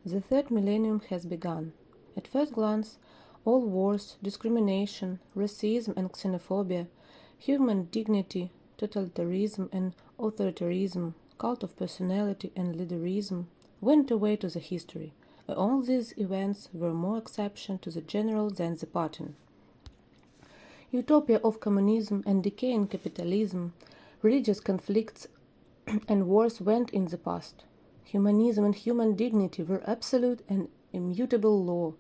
The third millennium has begun. At first glance, all wars, discrimination, racism and xenophobia, human dignity, totalitarianism and authoritarianism, cult of personality and leaderism went away to the history. All these events were more exception to the general than the pattern. Utopia of communism and decaying capitalism, religious conflicts and wars went in the past. Humanism and human dignity were absolute and immutable law,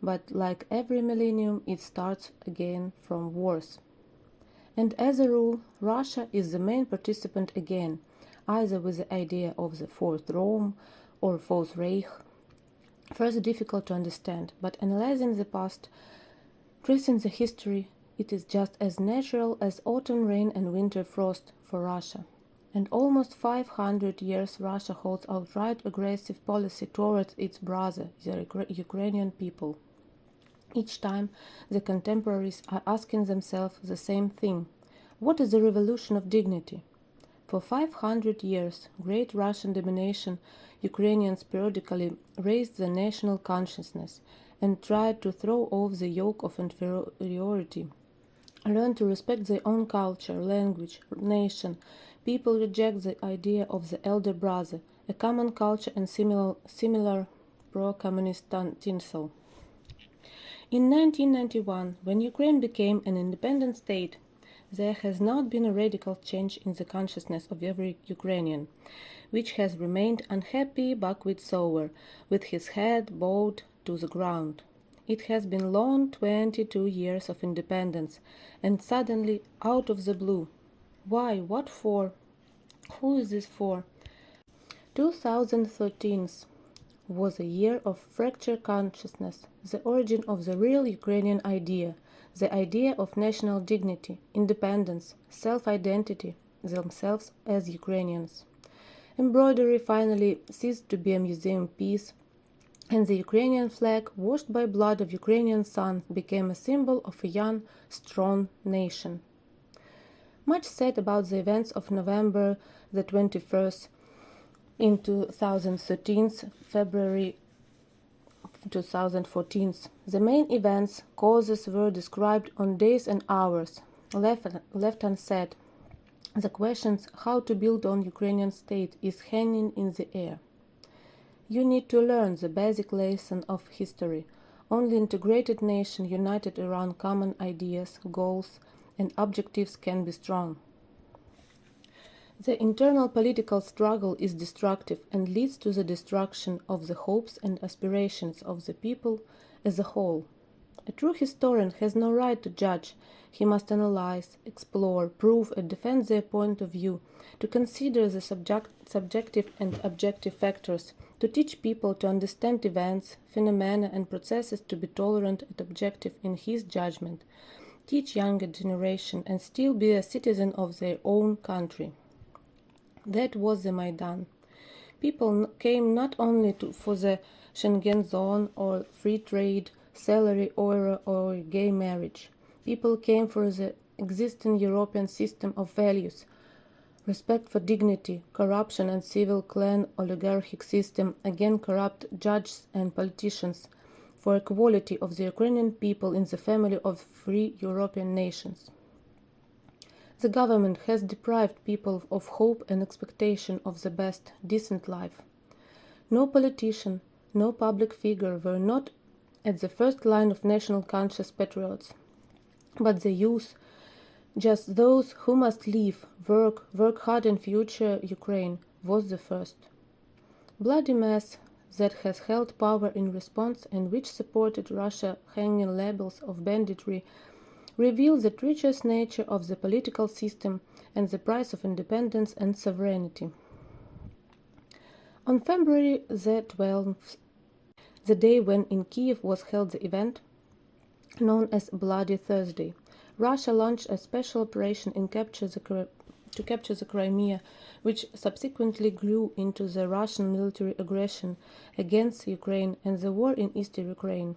but like every millennium, it starts again from wars. And as a rule, Russia is the main participant again, either with the idea of the Fourth Rome or Fourth Reich. First, difficult to understand, but analyzing the past, tracing the history, it is just as natural as autumn rain and winter frost for Russia. And almost 500 years Russia holds outright aggressive policy towards its brother, the Ukrainian people. Each time the contemporaries are asking themselves the same thing: what is the revolution of dignity? For 500 years, great Russian domination, Ukrainians periodically raised the national consciousness and tried to throw off the yoke of inferiority, learn to respect their own culture, language, nation. People reject the idea of the elder brother, a common culture and similar pro-communist tinsel. In 1991, when Ukraine became an independent state, there has not been a radical change in the consciousness of every Ukrainian, which has remained unhappy, backward sour, with his head bowed to the ground. It has been long 22 years of independence, and suddenly, out of the blue. Why? What for? Who is this for? 2013 was a year of fractured consciousness, the origin of the real Ukrainian idea, the idea of national dignity, independence, self-identity, themselves as Ukrainians. Embroidery finally ceased to be a museum piece, and the Ukrainian flag, washed by blood of Ukrainian sons, became a symbol of a young, strong nation. Much said about the events of November the 21st in 2013, February 2014. The main events, causes were described on days and hours, left unsaid. The questions how to build on Ukrainian state is hanging in the air. You need to learn the basic lesson of history. Only integrated nation united around common ideas, goals, and objectives can be strong. The internal political struggle is destructive and leads to the destruction of the hopes and aspirations of the people as a whole. A true historian has no right to judge. He must analyze, explore, prove, and defend their point of view, to consider the subjective and objective factors, to teach people to understand events, phenomena, and processes, to be tolerant and objective in his judgment, teach younger generation, and still be a citizen of their own country. That was the Maidan. People came not only for the Schengen zone or free trade, salary or gay marriage. People came for the existing European system of values, respect for dignity, corruption and civil clan oligarchic system against corrupt judges and politicians, for equality of the Ukrainian people in the family of free European nations. The government has deprived people of hope and expectation of the best, decent life. No politician, no public figure were not at the first line of national conscious patriots, but the youth, just those who must live, work hard in future Ukraine, was the first. Bloody mass that has held power in response and which supported Russia hanging labels of banditry reveal the treacherous nature of the political system and the price of independence and sovereignty. On February the 12th, the day when in Kiev was held the event known as Bloody Thursday, Russia launched a special operation to capture the Crimea, which subsequently grew into the Russian military aggression against Ukraine and the war in eastern Ukraine.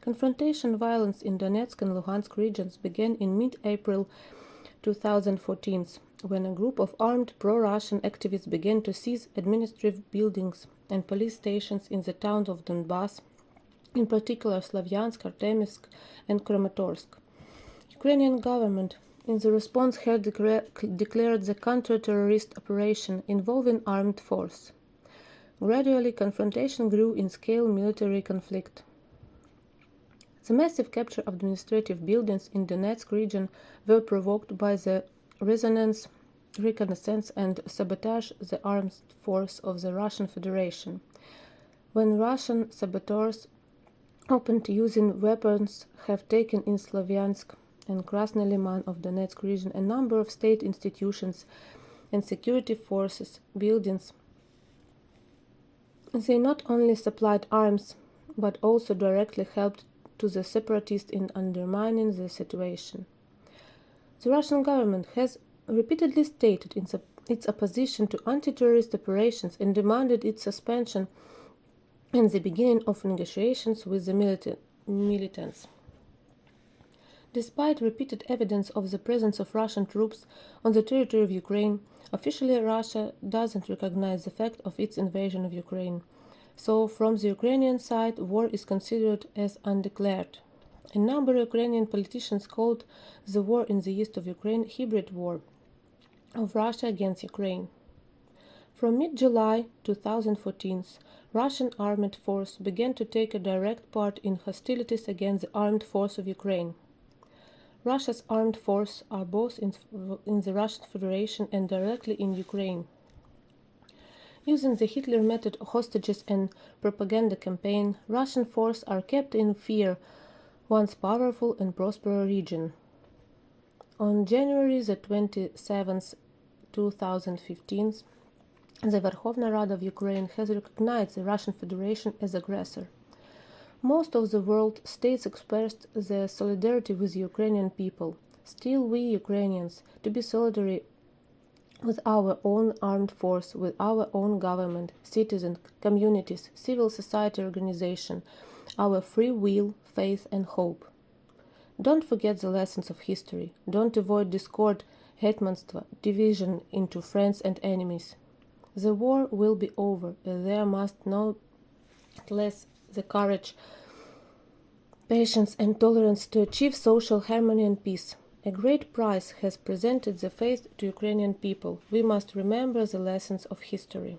Confrontation violence in Donetsk and Luhansk regions began in mid-April 2014, when a group of armed pro-Russian activists began to seize administrative buildings and police stations in the towns of Donbass, in particular Slavyansk, Artemivsk, and Kramatorsk. Ukrainian government, in the response, had declared the counter-terrorist operation involving armed force. Gradually, confrontation grew in scale military conflict. The massive capture of administrative buildings in Donetsk region were provoked by the reconnaissance and sabotage the armed force of the Russian Federation. When Russian saboteurs opened using weapons have taken in Slavyansk and Krasny Liman of Donetsk region a number of state institutions and security forces buildings. They not only supplied arms, but also directly helped to the separatists in undermining the situation. The Russian government has repeatedly stated its opposition to anti-terrorist operations and demanded its suspension and the beginning of negotiations with the militants. Despite repeated evidence of the presence of Russian troops on the territory of Ukraine, officially Russia doesn't recognize the fact of its invasion of Ukraine. So, from the Ukrainian side, war is considered as undeclared. A number of Ukrainian politicians called the war in the east of Ukraine hybrid war of Russia against Ukraine. From mid-July 2014, Russian armed force began to take a direct part in hostilities against the armed force of Ukraine. Russia's armed forces are both in the Russian Federation and directly in Ukraine. Using the Hitler method of hostages and propaganda campaign, Russian forces are kept in fear once powerful and prosperous region. On January the 27th, 2015, the Verkhovna Rada of Ukraine has recognized the Russian Federation as aggressor. Most of the world states expressed their solidarity with the Ukrainian people. Still, we Ukrainians, to be solidary with our own armed force, with our own government, citizens, communities, civil society organization, our free will, faith and hope. Don't forget the lessons of history. Don't avoid discord, hetmanstva, division into friends and enemies. The war will be over. There must no less the courage, patience and tolerance to achieve social harmony and peace. A great prize has presented the faith to Ukrainian people. We must remember the lessons of history.